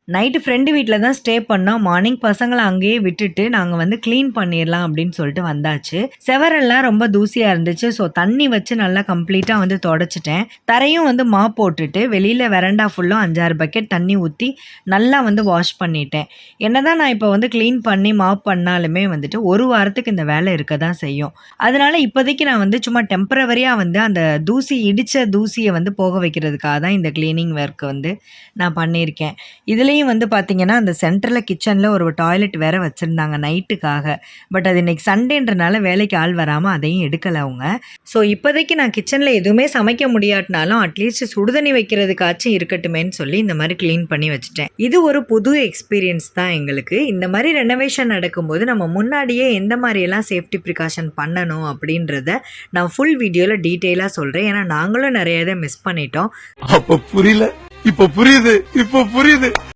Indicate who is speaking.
Speaker 1: Night friend வீட்ல தான் stay பண்ணோம். மார்னிங் பசங்கள அங்கேயே விட்டுட்டு, நாங்க வந்து கிளீன் பண்ணிர்லாம் அப்படின்னு சொல்லிட்டு வந்தாச்சு. செவரெல்லாம் ரொம்ப தூசியா இருந்துச்சு. ஸோ தண்ணி வச்சு நல்லா கம்ப்ளீட்டா வந்து தொடச்சுட்டேன். தரையும் வந்து மாப் போட்டுட்டு, வெளியில வெராண்டா ஃபுல்லும் 5, 6 பக்கெட் தண்ணி ஊத்தி, நல்லா வந்து வாஷ் பண்ணிட்டேன். என்னதான் நான் இப்ப வந்து கிளீன் பண்ணி மாப் பண்ணாலுமே வந்துட்டு, 1 வாரத்துக்கு இந்த வேலை இருக்க தான் செய்யும். அதனால இப்போதைக்கு நான் வந்து சும்மா டெம்பரவரியா வந்து அந்த இடிச்ச தூசிய வந்து போக வைக்கிறதுக்காக தான் இந்த கிளீனிங் ஒர்க் வந்து நான் பண்ணியிருக்கேன். இதுலயும் வந்து பார்த்தீங்கன்னா, அந்த சென்டர்ல கிச்சன்ல ஒரு டாய்லெட் வேற வச்சிருந்தாங்க நைட்டுக்காக. பட் அது இன்னைக்கு சண்டேன்றனால வேலைக்கு ஆள் வராம அதையும் எடுக்கல அவங்க. ஸோ இப்போதைக்கு நான் கிச்சன்ல எதுவுமே சமைக்க முடியாட்டினாலும், அட்லீஸ்ட் சுடுதண்ணி வைக்கிறதுக்காச்சும் இருக்கட்டுமேன்னு சொல்லி இந்த மாரி கிளீன் பண்ணி வச்சுட்டேன். இது ஒரு புது எக்ஸ்பீரியன்ஸ் தான் எங்களுக்கு. இந்த மாரி ரெனோவேஷன் நடக்கும்போது நம்ம முன்னாடியே எந்த மாரியெல்லாம் சேஃப்டி ப்ரிகாஷன் பண்ணணும் அப்படின்றத நான் ஃபுல் வீடியோல டீட்டெயிலா சொல்றேன். ஏன்னா நாங்களும் நெறைய இத மிஸ் பண்ணிட்டோம்.
Speaker 2: அப்ப புரியல. இப்ப புரியுது.